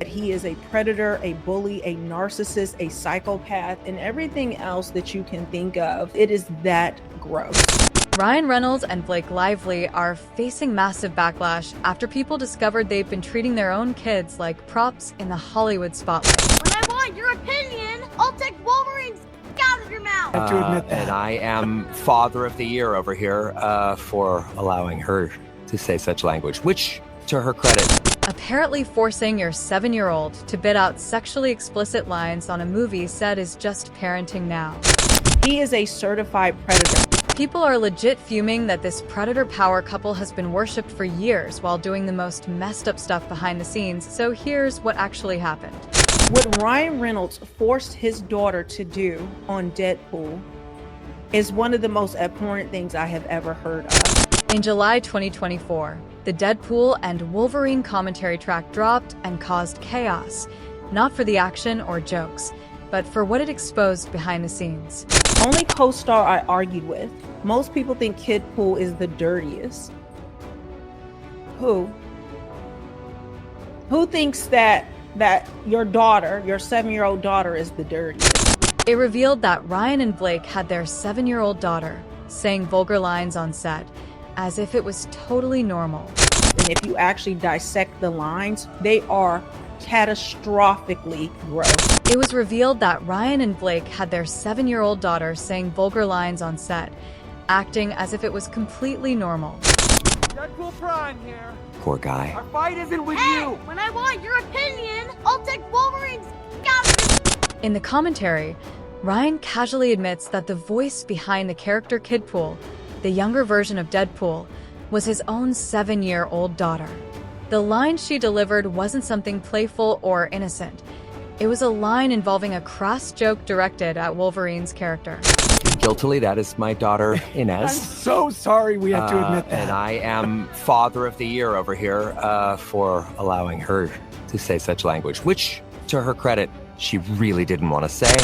He is a predator, a bully, a narcissist, a psychopath, and everything else that you can think of. It is that gross. Ryan Reynolds and Blake Lively are facing massive backlash after people discovered they've been treating their own kids like props in the Hollywood spotlight. When I want your opinion, I'll take Wolverine's out of your mouth. I have to admit that. And I am Father of the Year over here for allowing her to say such language, which, to her credit, Apparently forcing your 7-year-old to bid out sexually explicit lines on a movie said is just parenting now. He is a certified predator. People are legit fuming that this predator power couple has been worshipped for years while doing the most messed up stuff behind the scenes, so here's what actually happened. What Ryan Reynolds forced his daughter to do on Deadpool is one of the most abhorrent things I have ever heard of. In July 2024, the Deadpool and Wolverine commentary track dropped and caused chaos, not for the action or jokes, but for what it exposed behind the scenes. Only co-star I argued with. Most people think Kidpool is the dirtiest. Who thinks that your daughter, your 7-year-old daughter, is the dirtiest? It revealed that Ryan and Blake had their 7-year-old daughter saying vulgar lines on set, as if it was totally normal. And if you actually dissect the lines, they are catastrophically gross. It was revealed that Ryan and Blake had their 7-year-old daughter saying vulgar lines on set, acting as if it was completely normal. Deadpool Prime here. poor guy. Our fight isn't with Hey, you. when I want your opinion, I'll take Wolverine's out of your In the commentary, Ryan casually admits that the voice behind the character Kidpool, the younger version of Deadpool, was his own 7-year-old daughter. The line she delivered wasn't something playful or innocent. It was a line involving a crass joke directed at Wolverine's character. Guiltily, that is my daughter, I'm Inez. so sorry we have to admit that. And I am Father of the Year over here for allowing her to say such language, which, to her credit, she really didn't want to say.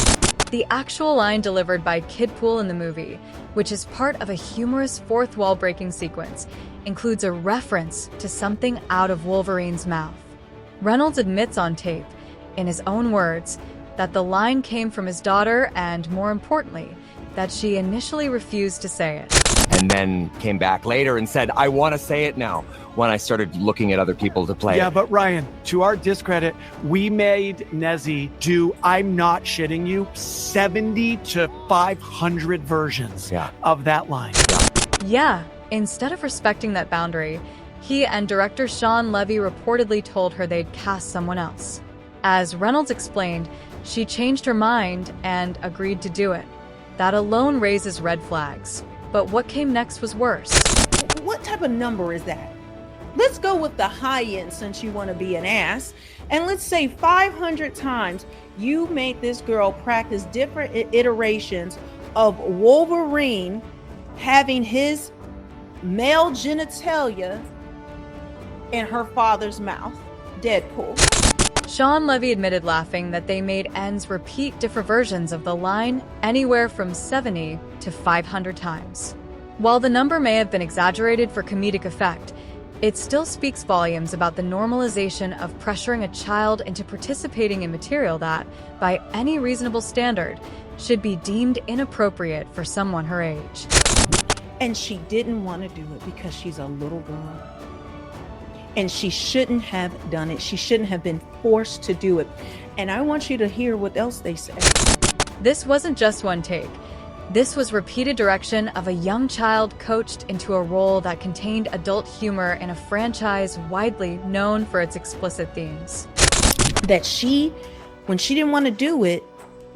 The actual line delivered by Kidpool in the movie, which is part of a humorous fourth wall breaking sequence, includes a reference to something out of Wolverine's mouth. Reynolds admits on tape, in his own words, that the line came from his daughter and, more importantly, that she initially refused to say it. And then came back later and said, I want to say it now, when I started looking at other people to play Yeah, it. but Ryan, to our discredit, we made Nezzy do, I'm not shitting you, 70 to 500 versions of that line. Yeah, instead of respecting that boundary, he and director Sean Levy reportedly told her they'd cast someone else. As Reynolds explained, she changed her mind and agreed to do it. That alone raises red flags. But what came next was worse. What type of number is that? Let's go with the high end since you want to be an ass. And let's say 500 times you made this girl practice different iterations of Wolverine having his male genitalia in her father's mouth. Deadpool. Sean Levy admitted laughing that they made Enns repeat different versions of the line anywhere from 70 to 500 times. While the number may have been exaggerated for comedic effect, it still speaks volumes about the normalization of pressuring a child into participating in material that, by any reasonable standard, should be deemed inappropriate for someone her age. And she didn't want to do it because she's a little girl. And she shouldn't have done it. She shouldn't have been forced to do it. And I want you to hear what else they say. This wasn't just one take. This was repeated direction of a young child coached into a role that contained adult humor in a franchise widely known for its explicit themes. That when she didn't want to do it,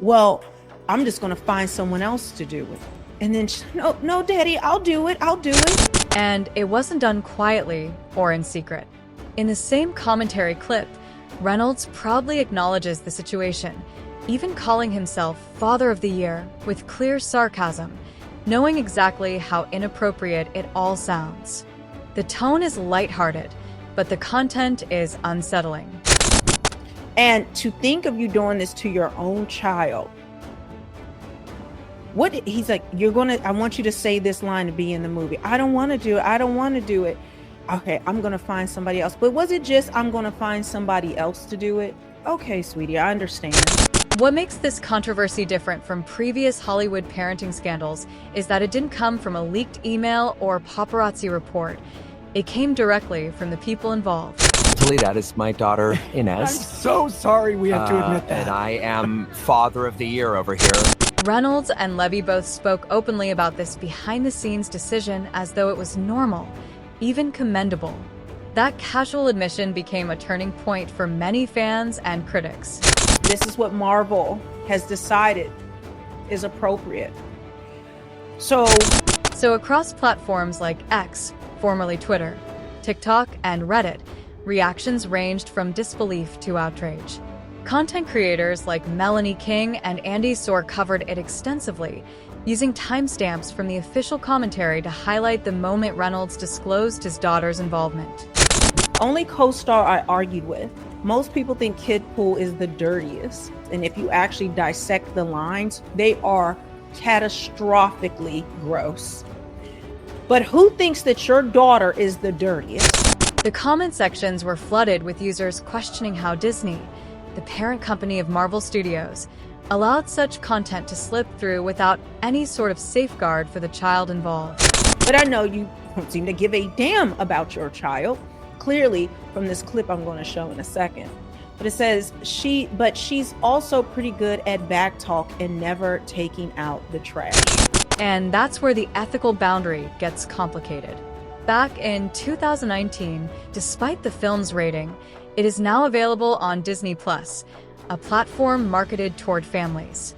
well, I'm just going to find someone else to do it. And then, no, Daddy, I'll do it. And it wasn't done quietly or in secret. In the same commentary clip, Reynolds proudly acknowledges the situation, even calling himself Father of the Year with clear sarcasm, knowing exactly how inappropriate it all sounds. The tone is lighthearted, but the content is unsettling. And to think of you doing this to your own child. He's like, I want you to say this line to be in the movie. I don't want to do it. Okay, I'm going to find somebody else. But was it just, I'm going to find somebody else to do it? Okay, sweetie, I understand. What makes this controversy different from previous Hollywood parenting scandals is that it didn't come from a leaked email or paparazzi report. It came directly from the people involved. Totally, that is my daughter, I'm Inez. so sorry we have to admit that. And I am Father of the Year over here. Reynolds and Levy both spoke openly about this behind-the-scenes decision as though it was normal, even commendable. That casual admission became a turning point for many fans and critics. This is what Marvel has decided is appropriate. So across platforms like X, formerly Twitter, TikTok, and Reddit, reactions ranged from disbelief to outrage. Content creators like Melanie King and Andy Soar covered it extensively, using timestamps from the official commentary to highlight the moment Reynolds disclosed his daughter's involvement. only co-star I argued with. Most people think kid pool is the dirtiest. And if you actually dissect the lines, they are catastrophically gross. But who thinks that your daughter is the dirtiest? The comment sections were flooded with users questioning how Disney, the parent company of Marvel Studios, allowed such content to slip through without any sort of safeguard for the child involved. But I know you don't seem to give a damn about your child. Clearly, from this clip I'm going to show in a second. But it says, she's also pretty good at back talk and never taking out the trash. And that's where the ethical boundary gets complicated. Back in 2019, despite the film's rating, it is now available on Disney+, a platform marketed toward families.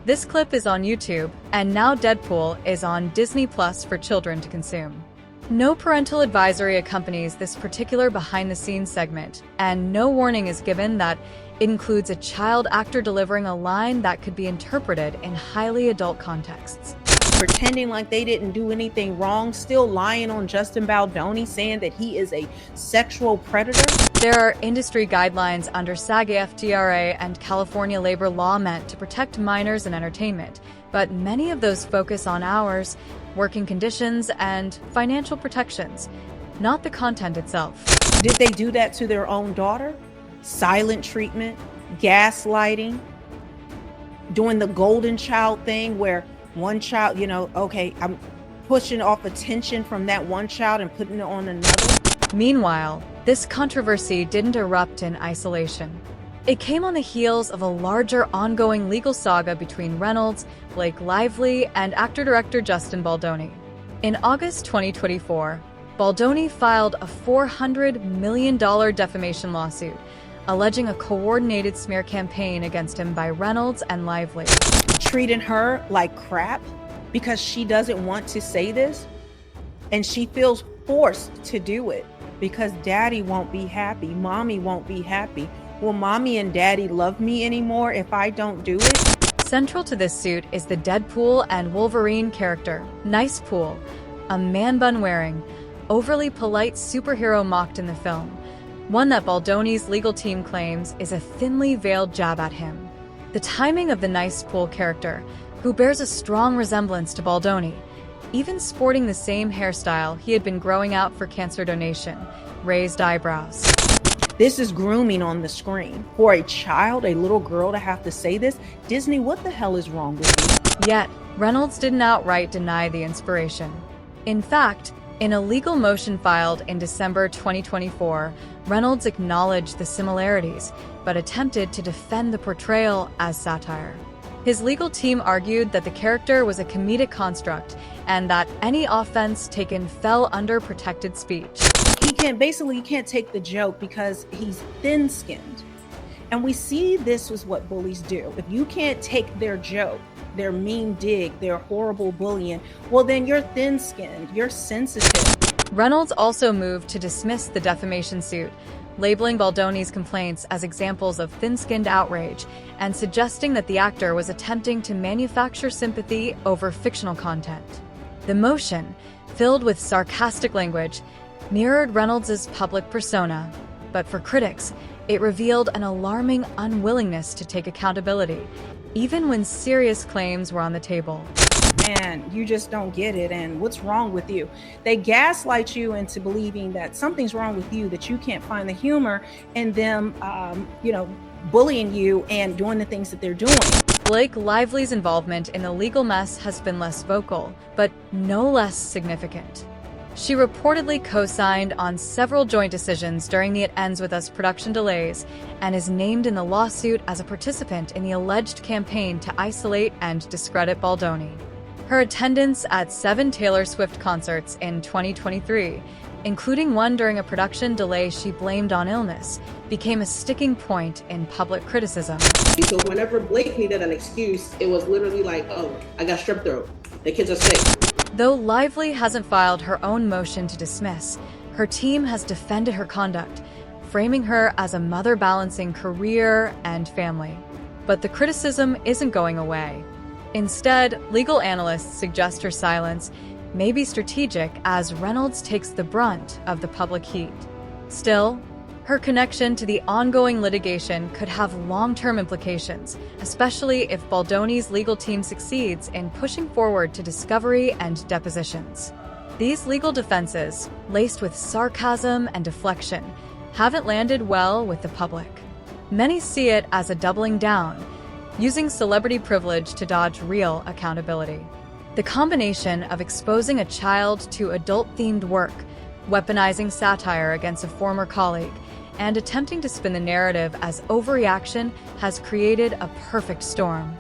This clip is on YouTube, and now Deadpool is on Disney+ for children to consume. No parental advisory accompanies this particular behind-the-scenes segment, and no warning is given that it includes a child actor delivering a line that could be interpreted in highly adult contexts. Pretending like they didn't do anything wrong, still lying on Justin Baldoni, saying that he is a sexual predator. There are industry guidelines under SAG-AFTRA and California labor law meant to protect minors in entertainment, but many of those focus on hours, working conditions, and financial protections, not the content itself. Did they do that to their own daughter? Silent treatment, gaslighting, doing the golden child thing where one child, okay, I'm pushing off attention from that one child and putting it on another. Meanwhile, this controversy didn't erupt in isolation. It came on the heels of a larger ongoing legal saga between Reynolds, Blake Lively, and actor-director Justin Baldoni. In August 2024, Baldoni filed a $400 million defamation lawsuit, alleging a coordinated smear campaign against him by Reynolds and Lively. Treating her like crap because she doesn't want to say this, and she feels forced to do it because daddy won't be happy, mommy won't be happy. Will mommy and daddy love me anymore if I don't do it? Central to this suit is the Deadpool and Wolverine character, Nice Pool, a man bun wearing, overly polite superhero mocked in the film, one that Baldoni's legal team claims is a thinly veiled jab at him. The timing of the Nice Pool character, who bears a strong resemblance to Baldoni, even sporting the same hairstyle he had been growing out for cancer donation, raised eyebrows. This is grooming on the screen. For a child, a little girl, to have to say this, Disney, what the hell is wrong with you? Yet, Reynolds didn't outright deny the inspiration. In fact, in a legal motion filed in December 2024, Reynolds acknowledged the similarities, but attempted to defend the portrayal as satire. His legal team argued that the character was a comedic construct and that any offense taken fell under protected speech. You can't take the joke because he's thin-skinned. And we see this is what bullies do. If you can't take their joke, their mean dig, their horrible bullying, well then you're thin-skinned, you're sensitive. Reynolds also moved to dismiss the defamation suit, labeling Baldoni's complaints as examples of thin-skinned outrage and suggesting that the actor was attempting to manufacture sympathy over fictional content. The motion, filled with sarcastic language, mirrored Reynolds' public persona, but for critics, it revealed an alarming unwillingness to take accountability, even when serious claims were on the table. and you just don't get it, and what's wrong with you? They gaslight you into believing that something's wrong with you, that you can't find the humor in them, bullying you and doing the things that they're doing. Blake Lively's involvement in the legal mess has been less vocal, but no less significant. She reportedly co-signed on several joint decisions during the It Ends With Us production delays and is named in the lawsuit as a participant in the alleged campaign to isolate and discredit Baldoni. Her attendance at 7 Taylor Swift concerts in 2023, including one during a production delay she blamed on illness, became a sticking point in public criticism. So whenever Blake needed an excuse, it was literally like, oh, I got strep throat. The kids are sick. Though Lively hasn't filed her own motion to dismiss, her team has defended her conduct, framing her as a mother balancing career and family. But the criticism isn't going away. Instead, legal analysts suggest her silence may be strategic as Reynolds takes the brunt of the public heat. Still, her connection to the ongoing litigation could have long-term implications, especially if Baldoni's legal team succeeds in pushing forward to discovery and depositions. These legal defenses, laced with sarcasm and deflection, haven't landed well with the public. Many see it as a doubling down, using celebrity privilege to dodge real accountability. The combination of exposing a child to adult-themed work, weaponizing satire against a former colleague, and attempting to spin the narrative as overreaction has created a perfect storm.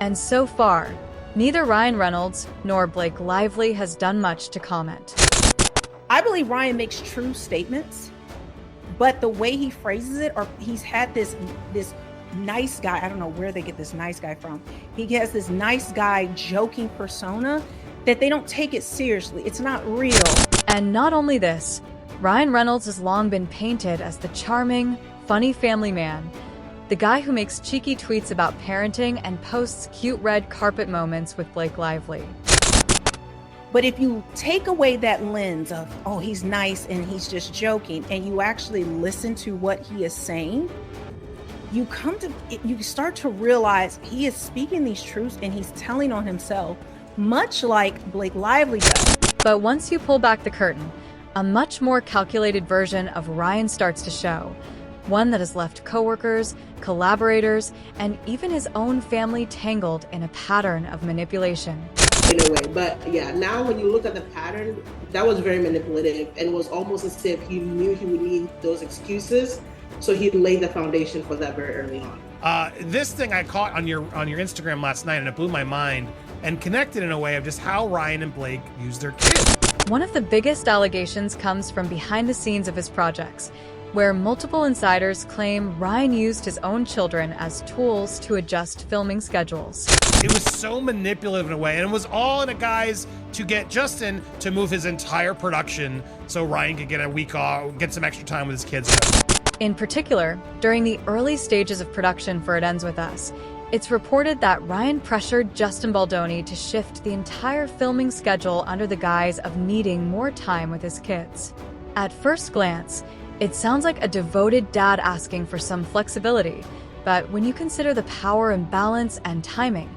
And so far, neither Ryan Reynolds nor Blake Lively has done much to comment. I believe Ryan makes true statements, but the way he phrases it, or he's had this nice guy, I don't know where they get this nice guy from. He has this nice guy joking persona that they don't take it seriously. It's not real. And not only this, Ryan Reynolds has long been painted as the charming, funny family man, the guy who makes cheeky tweets about parenting and posts cute red carpet moments with Blake Lively. But if you take away that lens of, oh, he's nice and he's just joking, and you actually listen to what he is saying, you start to realize he is speaking these truths and he's telling on himself, much like Blake Lively does. But once you pull back the curtain, a much more calculated version of Ryan starts to show, one that has left coworkers, collaborators, and even his own family tangled in a pattern of manipulation. In a way, but yeah, now when you look at the pattern, that was very manipulative, and it was almost as if he knew he would need those excuses, so he laid the foundation for that very early on. This thing I caught on your Instagram last night, and it blew my mind and connected in a way of just how Ryan and Blake use their kids. One of the biggest allegations comes from behind the scenes of his projects, where multiple insiders claim Ryan used his own children as tools to adjust filming schedules. It was so manipulative in a way, and it was all in a guise to get Justin to move his entire production so Ryan could get a week off, get some extra time with his kids. In particular, during the early stages of production for It Ends With Us, it's reported that Ryan pressured Justin Baldoni to shift the entire filming schedule under the guise of needing more time with his kids. At first glance, it sounds like a devoted dad asking for some flexibility, but when you consider the power imbalance and timing,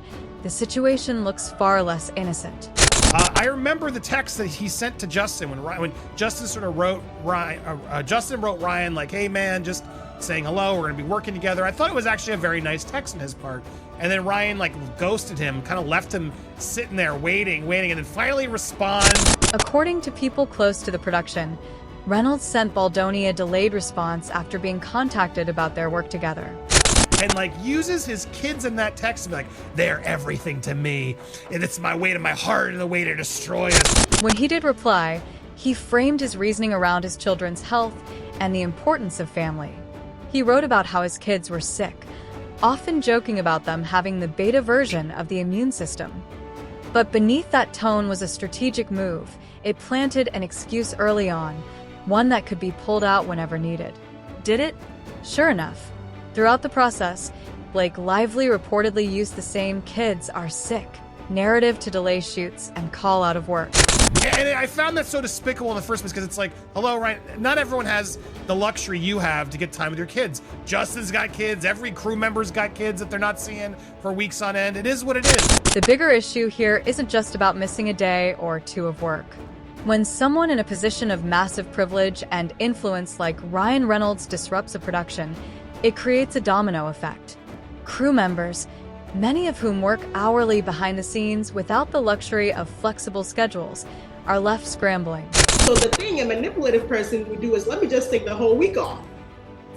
the situation looks far less innocent. I remember the text that he sent to Justin when Justin sort of wrote Ryan. Justin wrote Ryan like, "Hey man, just saying hello. We're gonna be working together." I thought it was actually a very nice text on his part. And then Ryan ghosted him, kind of left him sitting there waiting, and then finally responds. According to people close to the production, Reynolds sent Baldoni a delayed response after being contacted about their work together. And uses his kids in that text to be like, "They're everything to me, and it's my way to my heart and the way to destroy us." When he did reply, he framed his reasoning around his children's health and the importance of family. He wrote about how his kids were sick, often joking about them having the beta version of the immune system. But beneath that tone was a strategic move. It planted an excuse early on, one that could be pulled out whenever needed. Did it? Sure enough. Throughout the process, Blake Lively reportedly used the same "kids are sick" narrative to delay shoots, and call out of work. And I found that so despicable in the first place because it's like, hello, Ryan, not everyone has the luxury you have to get time with your kids. Justin's got kids, every crew member's got kids that they're not seeing for weeks on end. It is what it is. The bigger issue here isn't just about missing a day or two of work. When someone in a position of massive privilege and influence like Ryan Reynolds disrupts a production, it creates a domino effect. Crew members, many of whom work hourly behind the scenes without the luxury of flexible schedules, are left scrambling. So the thing a manipulative person would do is, let me just take the whole week off.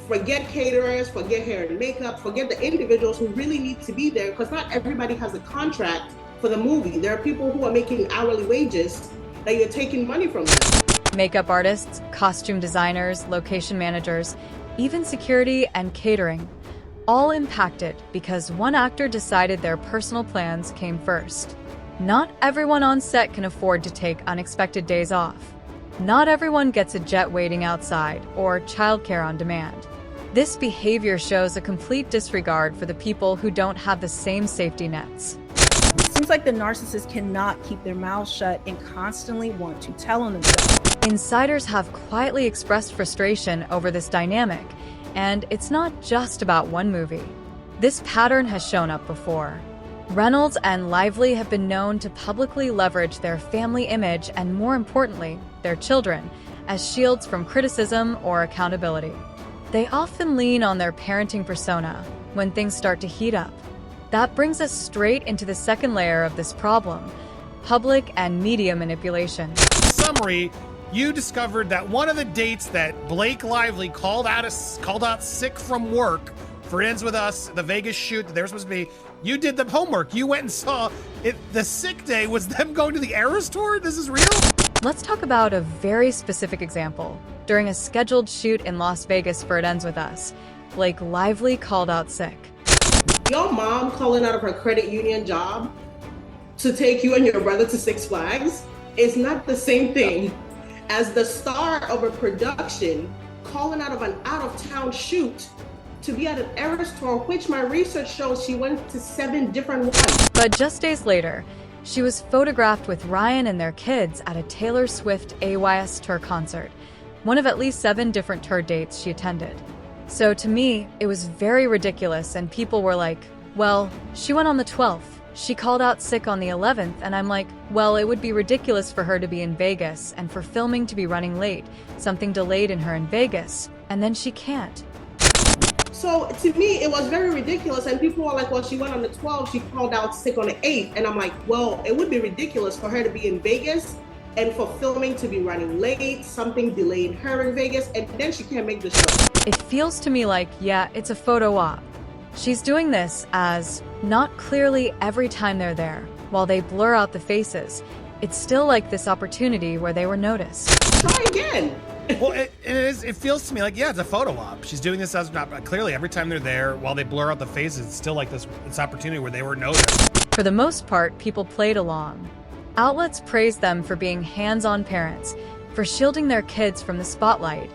Forget caterers, forget hair and makeup, forget the individuals who really need to be there, because not everybody has a contract for the movie. There are people who are making hourly wages that you're taking money from them. Makeup artists, costume designers, location managers, even security and catering, all impacted because one actor decided their personal plans came first. Not everyone on set can afford to take unexpected days off. Not everyone gets a jet waiting outside or childcare on demand. This behavior shows a complete disregard for the people who don't have the same safety nets. It seems like the narcissists cannot keep their mouths shut and constantly want to tell on themselves. Insiders have quietly expressed frustration over this dynamic, and it's not just about one movie. This pattern has shown up before. Reynolds and Lively have been known to publicly leverage their family image and, more importantly, their children, as shields from criticism or accountability. They often lean on their parenting persona when things start to heat up. That brings us straight into the second layer of this problem: public and media manipulation. Summary, you discovered that one of the dates that Blake Lively called out sick from work for Ends With Us, the Vegas shoot that they were supposed to be, you did the homework. You went and saw it. The sick day was them going to the Eras tour? This is real? Let's talk about a very specific example. During a scheduled shoot in Las Vegas for It Ends With Us, Blake Lively called out sick. Your mom calling out of her credit union job to take you and your brother to Six Flags is not the same thing as the star of a production calling out of an out-of-town shoot to be at an Eras tour, which my research shows she went to 7 different ones. But just days later, she was photographed with Ryan and their kids at a Taylor Swift AYS tour concert, one of at least 7 different tour dates she attended. So to me, it was very ridiculous, and people were like, well, she went on the 12th. She called out sick on the 11th, and I'm like, well, it would be ridiculous for her to be in Vegas and for filming to be running late, something delayed in her in Vegas, and then she can't. So to me, it was very ridiculous, and people were like, well, she went on the 12th, she called out sick on the 8th, and I'm like, well, it would be ridiculous for her to be in Vegas and for filming to be running late, something delayed her in Vegas, and then she can't make the show. It feels to me like, yeah, it's a photo op. She's doing this as not clearly every time they're there, while they blur out the faces. It's still like this opportunity where they were noticed. Try again. Well, it feels to me like, yeah, it's a photo op. She's doing this as not clearly every time they're there, while they blur out the faces. It's still like this opportunity where they were noticed. For the most part, people played along. Outlets praised them for being hands-on parents, for shielding their kids from the spotlight,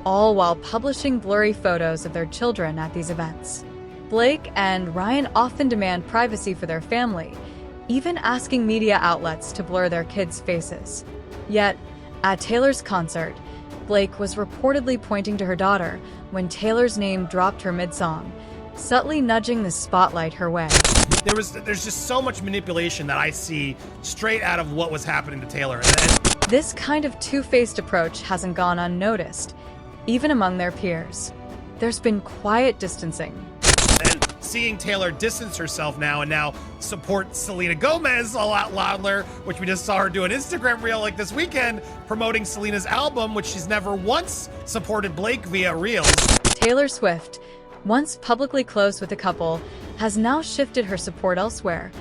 all while publishing blurry photos of their children at these events. Blake and Ryan often demand privacy for their family, even asking media outlets to blur their kids' faces. Yet, at Taylor's concert, Blake was reportedly pointing to her daughter when Taylor's name dropped her mid-song, subtly nudging the spotlight her way. There's just so much manipulation that I see straight out of what was happening to Taylor. This kind of two-faced approach hasn't gone unnoticed, even among their peers. There's been quiet distancing. And seeing Taylor distance herself now and now support Selena Gomez a lot louder, which we just saw her do an Instagram reel like this weekend, promoting Selena's album, which she's never once supported Blake via reels. Taylor Swift, once publicly close with the couple, has now shifted her support elsewhere,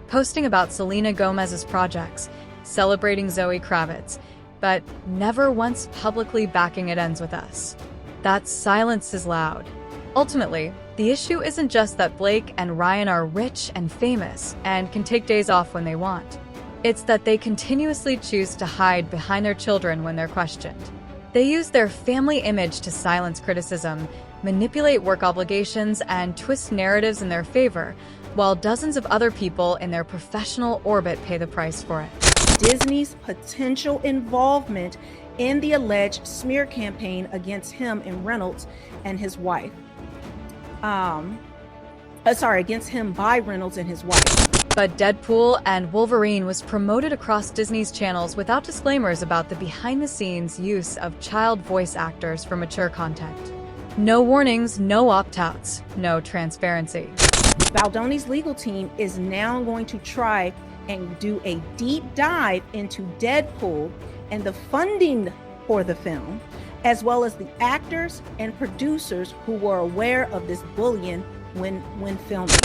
posting about Selena Gomez's projects, celebrating Zoe Kravitz, but never once publicly backing It Ends With Us. That silence is loud. Ultimately, the issue isn't just that Blake and Ryan are rich and famous and can take days off when they want. It's that they continuously choose to hide behind their children when they're questioned. They use their family image to silence criticism, manipulate work obligations, and twist narratives in their favor, while dozens of other people in their professional orbit pay the price for it. Disney's potential involvement in the alleged smear campaign against him and Reynolds and his wife. Against him by Reynolds and his wife. But Deadpool and Wolverine was promoted across Disney's channels without disclaimers about the behind-the-scenes use of child voice actors for mature content. No warnings, no opt-outs, no transparency. Baldoni's legal team is now going to try and do a deep dive into Deadpool and the funding for the film, as well as the actors and producers who were aware of this bullying when filming.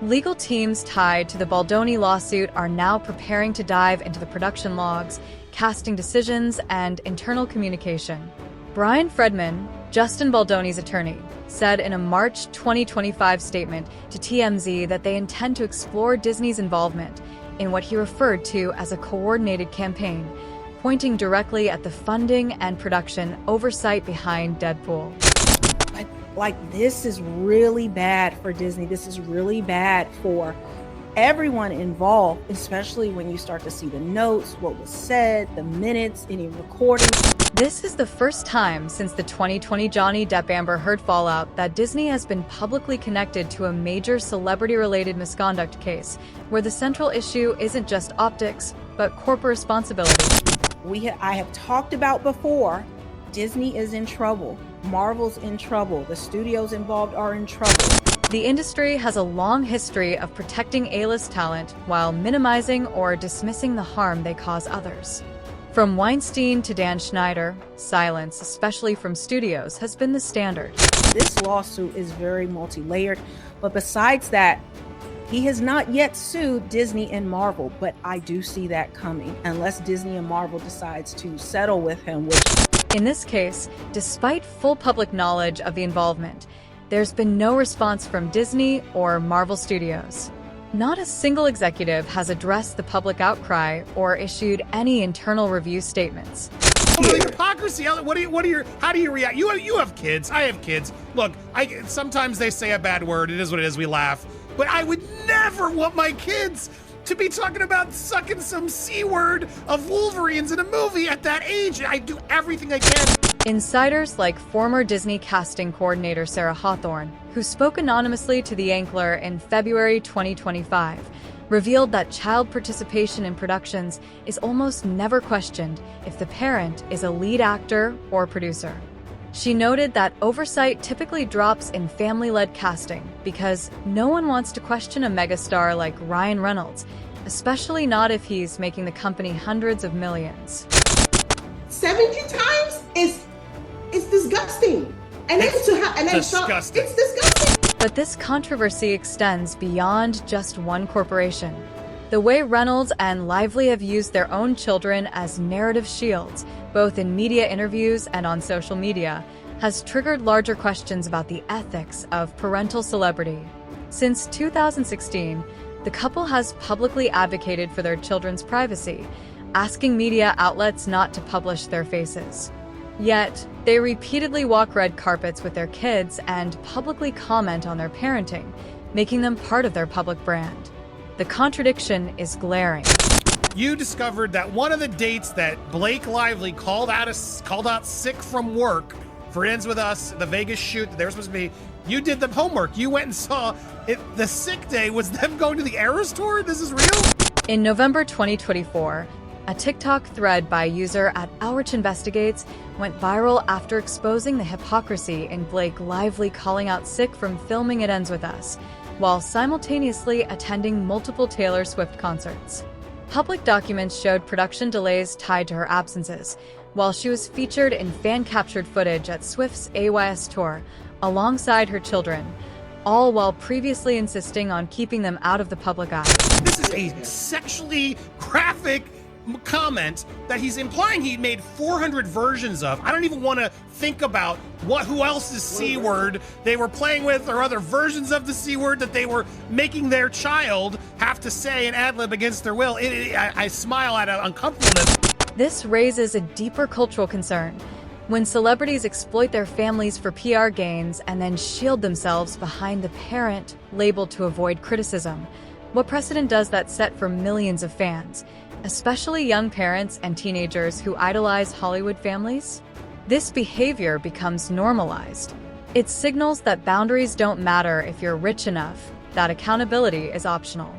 Legal teams tied to the Baldoni lawsuit are now preparing to dive into the production logs, casting decisions, and internal communication. Brian Fredman, Justin Baldoni's attorney, said in a March 2025 statement to TMZ that they intend to explore Disney's involvement in what he referred to as a coordinated campaign, pointing directly at the funding and production oversight behind Deadpool. Like, this is really bad for Disney. This is really bad for everyone involved, especially when you start to see the notes, what was said, the minutes, any recordings. This is the first time since the 2020 Johnny Depp Amber Heard fallout that Disney has been publicly connected to a major celebrity-related misconduct case, where the central issue isn't just optics, but corporate responsibility. I have talked about before, Disney is in trouble. Marvel's in trouble. The studios involved are in trouble. The industry has a long history of protecting A-list talent while minimizing or dismissing the harm they cause others. From Weinstein to Dan Schneider, silence, especially from studios, has been the standard. This lawsuit is very multi-layered, but besides that, he has not yet sued Disney and Marvel, but I do see that coming, unless Disney and Marvel decides to settle with him. In this case, despite full public knowledge of the involvement, there's been no response from Disney or Marvel Studios. Not a single executive has addressed the public outcry or issued any internal review statements. The hypocrisy. How do you react? You have kids. I have kids. Look, sometimes they say a bad word. It is what it is. We laugh. But I would never want my kids to be talking about sucking some C-word of Wolverines in a movie at that age. I do everything I can. Insiders like former Disney casting coordinator Sarah Hawthorne, who spoke anonymously to The Ankler in February 2025, revealed that child participation in productions is almost never questioned if the parent is a lead actor or producer. She noted that oversight typically drops in family-led casting because no one wants to question a megastar like Ryan Reynolds, especially not if he's making the company hundreds of millions. 70 times is disgusting. And It's disgusting. It's disgusting. But this controversy extends beyond just one corporation. The way Reynolds and Lively have used their own children as narrative shields, both in media interviews and on social media, has triggered larger questions about the ethics of parental celebrity. Since 2016, the couple has publicly advocated for their children's privacy, asking media outlets not to publish their faces. Yet, they repeatedly walk red carpets with their kids and publicly comment on their parenting, making them part of their public brand. The contradiction is glaring. You discovered that one of the dates that Blake Lively called out sick from work for It Ends With Us, the Vegas shoot that they were supposed to be, you did the homework. You went and saw it. The sick day was them going to the Eras tour? This is real? In November 2024, a TikTok thread by user @OuricInvestigates went viral after exposing the hypocrisy in Blake Lively calling out sick from filming It Ends With Us, while simultaneously attending multiple Taylor Swift concerts. Public documents showed production delays tied to her absences, while she was featured in fan-captured footage at Swift's AYS tour alongside her children, all while previously insisting on keeping them out of the public eye. This is a sexually graphic comment that he's implying he made 400 versions of. I don't even want to think about who else's C word they were playing with or other versions of the C word that they were making their child have to say and ad-lib against their will. I smile at uncomfortableness. This raises a deeper cultural concern. When celebrities exploit their families for PR gains and then shield themselves behind the parent label to avoid criticism, what precedent does that set for millions of fans, especially young parents and teenagers who idolize Hollywood families? This behavior becomes normalized. It signals that boundaries don't matter if you're rich enough, that accountability is optional.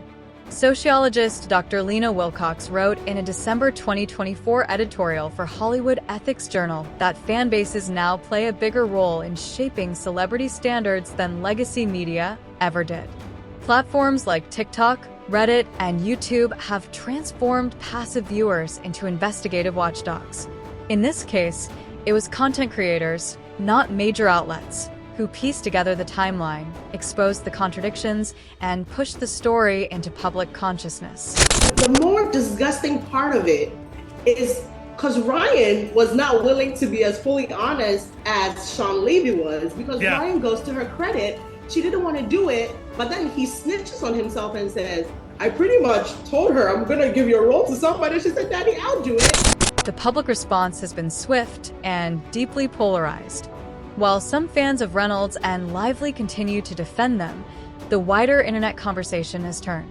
Sociologist Dr. Lena Wilcox wrote in a December 2024 editorial for Hollywood Ethics Journal that fan bases now play a bigger role in shaping celebrity standards than legacy media ever did. Platforms like TikTok, Reddit, and YouTube have transformed passive viewers into investigative watchdogs. In this case, it was content creators, not major outlets, who pieced together the timeline, exposed the contradictions, and pushed the story into public consciousness. The more disgusting part of it is because Ryan was not willing to be as fully honest as Sean Levy was, because Ryan goes to her credit, she didn't want to do it, but then he snitches on himself and says, I pretty much told her I'm gonna give your role to somebody. She said, Daddy, I'll do it. The public response has been swift and deeply polarized. While some fans of Reynolds and Lively continue to defend them, the wider internet conversation has turned.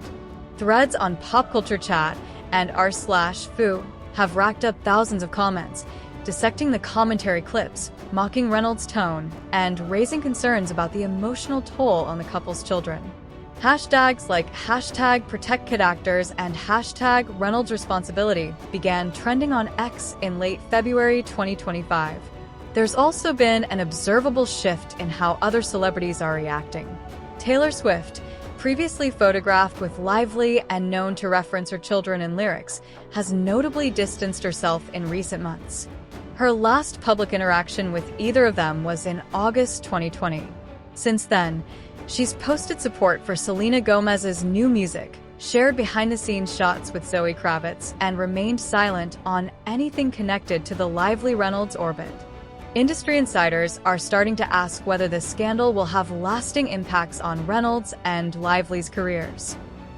Threads on pop culture chat and r/foo have racked up thousands of comments, dissecting the commentary clips, mocking Reynolds' tone, and raising concerns about the emotional toll on the couple's children. Hashtags like #ProtectKidActors and #ReynoldsResponsibility began trending on X in late February 2025. There's also been an observable shift in how other celebrities are reacting. Taylor Swift, previously photographed with Lively and known to reference her children in lyrics, has notably distanced herself in recent months. Her last public interaction with either of them was in August 2020. Since then, she's posted support for Selena Gomez's new music, shared behind-the-scenes shots with Zoe Kravitz, and remained silent on anything connected to the Lively Reynolds orbit. Industry insiders are starting to ask whether this scandal will have lasting impacts on Reynolds and Lively's careers.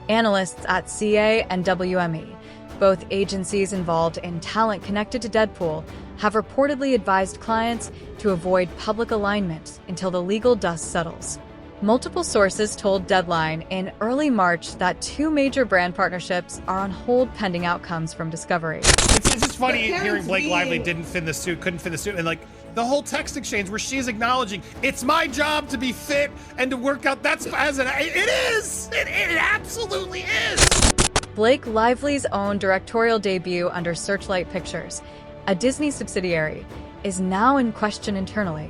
Analysts at CA and WME, both agencies involved in talent connected to Deadpool, have reportedly advised clients to avoid public alignment until the legal dust settles. Multiple sources told Deadline in early March that 2 major brand partnerships are on hold pending outcomes from discovery. It's just funny hearing Blake Lively couldn't fin the suit, and like the whole text exchange where she's acknowledging it's my job to be fit and to work out. It is. It absolutely is. Blake Lively's own directorial debut under Searchlight Pictures, a Disney subsidiary, is now in question internally.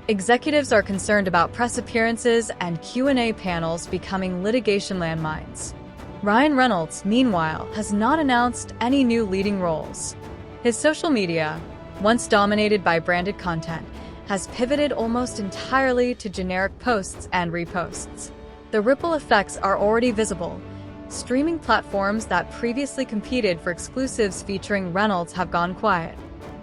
Executives are concerned about press appearances and Q&A panels becoming litigation landmines. Ryan Reynolds, meanwhile, has not announced any new leading roles. His social media, once dominated by branded content, has pivoted almost entirely to generic posts and reposts. The ripple effects are already visible. Streaming platforms that previously competed for exclusives featuring Reynolds have gone quiet.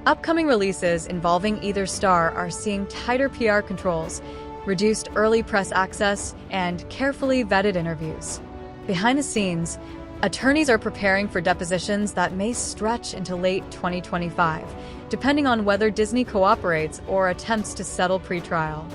Upcoming releases involving either star are seeing tighter PR controls, reduced early press access, and carefully vetted interviews. Behind the scenes, attorneys are preparing for depositions that may stretch into late 2025, depending on whether Disney cooperates or attempts to settle pre-trial.